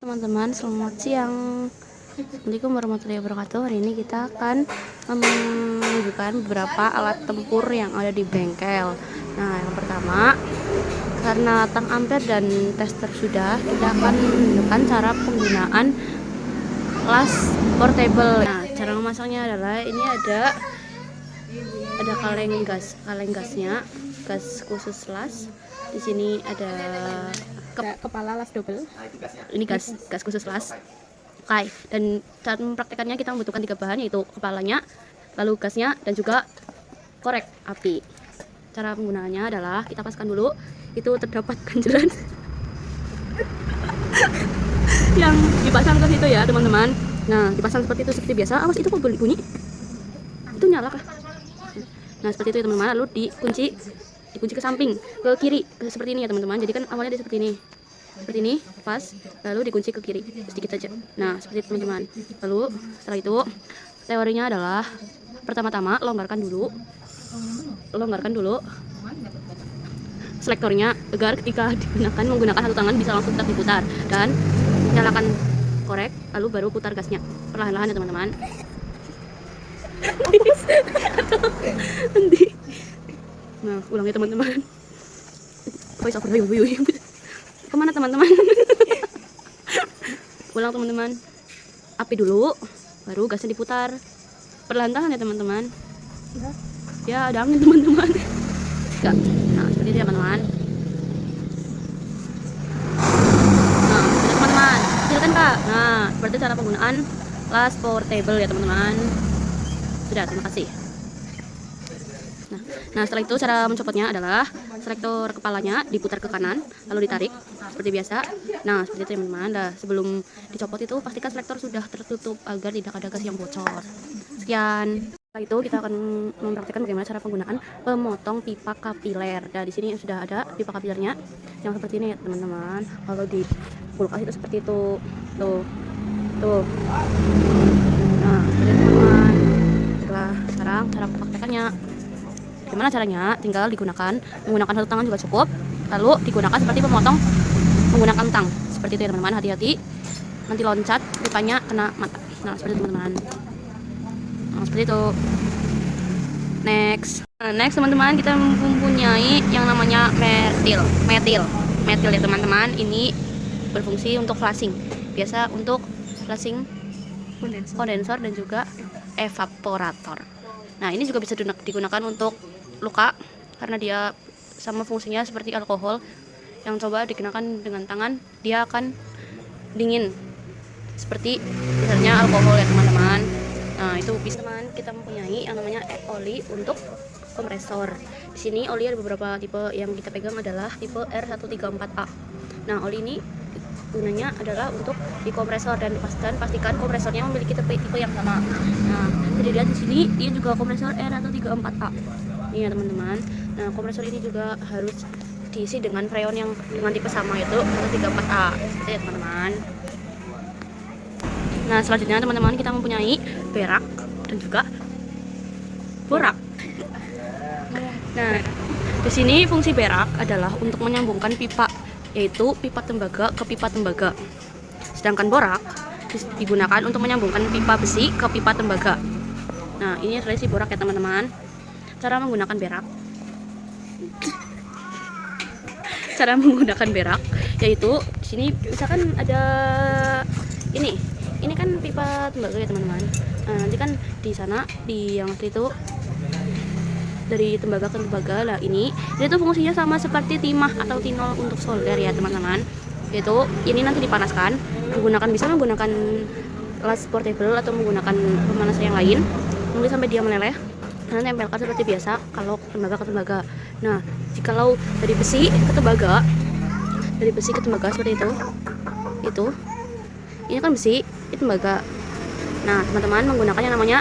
Teman-teman, selamat siang. Assalamualaikum warahmatullahi wabarakatuh. Hari ini kita akan menunjukkan beberapa alat tempur yang ada di bengkel. Nah, yang pertama, karena tang ampere dan tester sudah, kita akan menunjukkan cara penggunaan las portable. Nah, cara memasangnya adalah ini ada kaleng gasnya, gas khusus las. Di sini ada kepala las double. Ini gas khusus las. Oke, dan cara mempraktekannya kita membutuhkan 3 bahan, yaitu kepalanya, lalu gasnya, dan juga korek api. Cara penggunaannya adalah kita paskan dulu. Itu terdapat ganjelan yang dipasang ke situ ya teman-teman. Nah, dipasang seperti itu, seperti biasa. Awas, itu kok bunyi? Itu nyala kah? Nah, seperti itu ya teman-teman. Lalu dikunci ke samping, ke kiri, seperti ini ya teman-teman. Jadi kan awalnya dia seperti ini, pas, lalu dikunci ke kiri sedikit saja. Nah, seperti itu teman-teman. Lalu setelah itu teorinya adalah pertama-tama longgarkan dulu selektornya agar ketika menggunakan satu tangan bisa langsung tetap diputar, dan nyalakan korek, lalu baru putar gasnya perlahan-lahan ya teman-teman. Nah, ulangnya teman-teman. Kemana teman-teman? Ulang teman-teman. Api dulu, baru gasnya diputar perlahan-lahan ya teman-teman. Ya, ada angin teman-teman. Nah, seperti itu ya teman-teman. Nah, sudah teman-teman. Kecilkan kak. Nah, seperti cara penggunaan las portable ya teman-teman. Sudah, terima kasih. Nah, setelah itu cara mencopotnya adalah selektor kepalanya diputar ke kanan, lalu ditarik seperti biasa. Nah, seperti itu teman-teman. Nah, sebelum dicopot itu pastikan selektor sudah tertutup agar tidak ada gas yang bocor. Sekian. Setelah itu kita akan mempraktikkan bagaimana cara penggunaan pemotong pipa kapiler. Nah, di sini sudah ada pipa kapilernya yang seperti ini ya teman-teman. Kalau di kulkas itu seperti itu. Tuh. Nah, seperti itu teman-teman. Sekarang cara praktekannya. Gimana caranya? Tinggal menggunakan satu tangan juga cukup. Lalu digunakan seperti pemotong menggunakan tang. Seperti itu ya teman-teman. Hati-hati, nanti loncat pipanya kena mata. Nah, seperti itu teman-teman. Nah, seperti itu. Next teman-teman, kita mempunyai yang namanya metil ya teman-teman. Ini berfungsi untuk flushing. Biasa untuk flushing kondensor dan juga evaporator. Nah, ini juga bisa digunakan untuk luka karena dia sama fungsinya seperti alkohol yang coba digunakan dengan tangan, dia akan dingin seperti misalnya alkohol ya teman-teman. Nah, itu bisa teman, kita mempunyai yang namanya oli untuk kompresor. Di sini oli ada beberapa tipe, yang kita pegang adalah tipe R134A. Nah, oli ini gunanya adalah untuk di kompresor, dan pastikan kompresornya memiliki tipe yang sama. Nah, jadi lihat di sini dia juga kompresor R134A. Ini ya teman-teman. Nah, kompresor ini juga harus diisi dengan freon yang dengan tipe sama, yaitu R134A. Itu ya teman-teman. Nah, selanjutnya teman-teman, kita mempunyai berak dan juga borak. Nah, di sini fungsi berak adalah untuk menyambungkan pipa, yaitu pipa tembaga ke pipa tembaga. Sedangkan borak digunakan untuk menyambungkan pipa besi ke pipa tembaga. Nah, ini adalah si borak ya teman-teman. Cara menggunakan berak yaitu di sini misalkan ada ini kan pipa tembaga ya teman-teman. Nah, nanti kan di sana yang itu dari tembaga ke tembaga lah, ini tuh fungsinya sama seperti timah atau tinol untuk solder ya teman-teman. Yaitu ini nanti dipanaskan, bisa menggunakan las portable atau menggunakan pemanas yang lain, tunggu sampai dia meleleh, dan tempelkan seperti biasa kalau tembaga ke tembaga. Nah, jikalau dari besi ke tembaga seperti itu ini kan besi, itu tembaga. Nah, teman-teman menggunakan yang namanya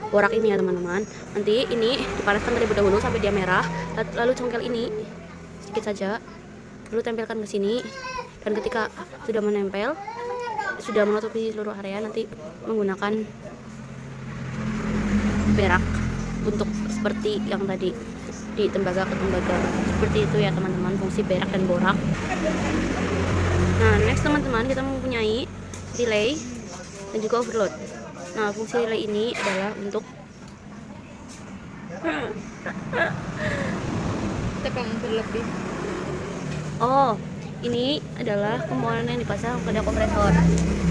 borak ini ya teman-teman. Nanti ini dipanaskan terlebih dahulu sampai dia merah, lalu congkel ini sedikit saja, lalu tempelkan ke sini, dan ketika sudah menempel, sudah menutupi seluruh area, nanti menggunakan berak untuk seperti yang tadi di tembaga ke tembaga. Seperti itu ya teman-teman, fungsi berak dan borak. Nah, teman-teman, kita mempunyai relay dan juga overload. Nah, fungsi relay ini adalah untuk tekan berlebih. Oh, ini adalah komponen yang dipasang pada kompresor.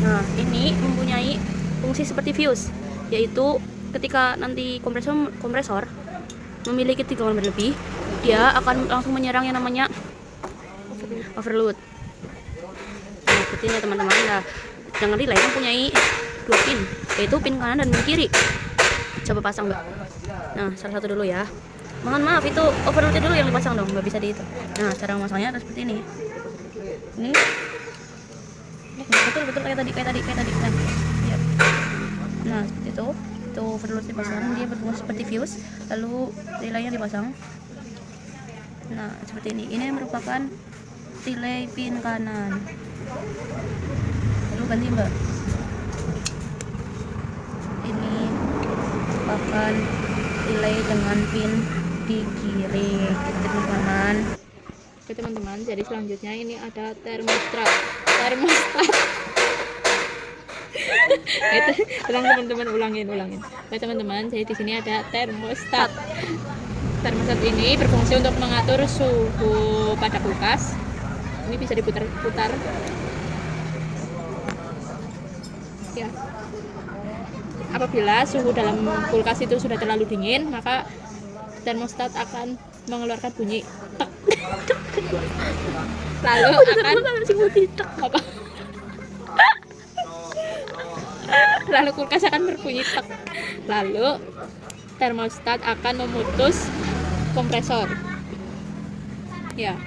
Nah, ini mempunyai fungsi seperti fuse, yaitu ketika nanti kompresor memiliki tegangan berlebih, dia akan langsung menyerang yang namanya overload. Nah, seperti ini teman-teman. Nah, dengan relay mempunyai 2 pin, yaitu pin kanan dan pin kiri. Coba pasang mbak. Nah, salah satu dulu ya. Mohon maaf, itu overloadnya dulu yang dipasang dong, nggak bisa di itu. Nah, cara memasangnya adalah seperti ini. Ini betul kayak tadi. Nah, ya. Nah, seperti itu. Itu overload dipasang, dia berfungsi seperti fuse. Lalu relaynya dipasang. Nah, seperti ini. Ini merupakan relay pin kanan. Lalu ganti mbak. Ini merupakan relay dengan pin di kiri, teman-teman. Oke teman-teman, jadi selanjutnya ini ada termostat. Tenang teman-teman, ulangin. Oke teman-teman, jadi di sini ada termostat. Termostat ini berfungsi untuk mengatur suhu pada kulkas. Ini bisa diputar-putar. Ya. Apabila suhu dalam kulkas itu sudah terlalu dingin, maka termostat akan mengeluarkan bunyi tek. Lalu lalu kulkas akan berbunyi tek. Lalu termostat akan memutus kompresor. Ya.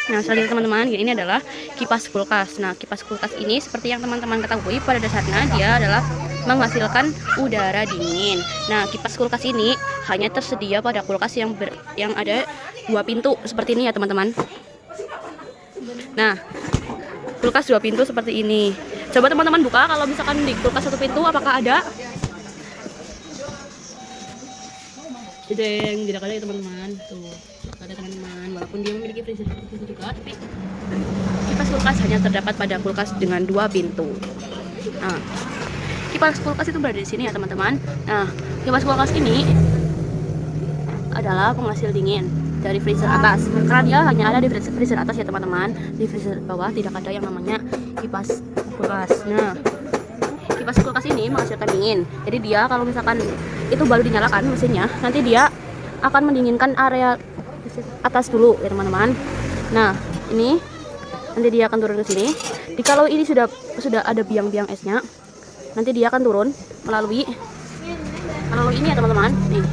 Nah, selanjutnya teman-teman, ini adalah kipas kulkas. Nah, kipas kulkas ini seperti yang teman-teman ketahui, pada dasarnya dia adalah menghasilkan udara dingin. Nah, kipas kulkas ini hanya tersedia pada kulkas yang ada 2 pintu seperti ini ya teman-teman. Nah, kulkas 2 pintu seperti ini. Coba teman-teman buka, kalau misalkan di kulkas 1 pintu apakah ada? Jeng, tidak ada ya teman-teman. Tuh, ada teman-teman. Walaupun dia memiliki freezer juga, tapi kipas kulkas hanya terdapat pada kulkas dengan 2 pintu. Nah, kipas kulkas itu berada di sini ya teman-teman. Nah, kipas kulkas ini adalah penghasil dingin dari freezer atas. Karena dia hanya ada di freezer atas ya teman-teman. Di freezer bawah tidak ada yang namanya kipas kulkas. Nah, kipas kulkas ini menghasilkan dingin. Jadi dia kalau misalkan itu baru dinyalakan mesinnya, nanti dia akan mendinginkan area atas dulu ya teman-teman. Nah, ini nanti dia akan turun ke sini. Kalau ini sudah ada biang-biang esnya, nanti dia akan turun melalui ini ya teman-teman. Nih,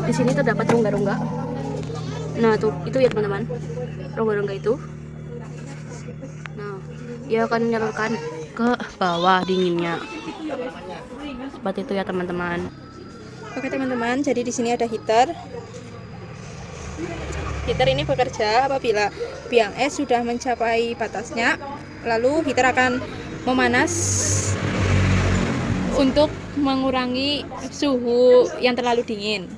di sini terdapat rongga-rongga. Nah, tuh itu ya teman-teman, rongga-rongga itu. Nah, dia akan menyalurkan ke bawah dinginnya. Seperti itu ya teman-teman. Oke teman-teman, jadi di sini ada heater. Heater ini bekerja apabila biang es sudah mencapai batasnya, lalu heater akan memanas untuk mengurangi suhu yang terlalu dingin.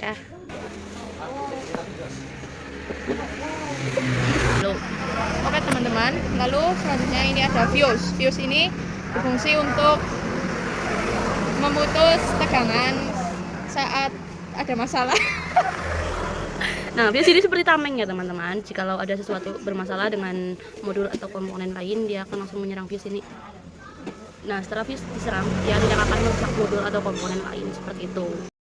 Dah. Oke teman-teman, lalu selanjutnya ini ada fuse. Fuse ini berfungsi untuk memutus tegangan saat ada masalah. Nah, fuse ini seperti tameng ya teman-teman. Jikalau ada sesuatu bermasalah dengan modul atau komponen lain, dia akan langsung menyerang fuse ini. Nah, setelah fuse diserang, dia tidak akan merusak modul atau komponen lain seperti itu.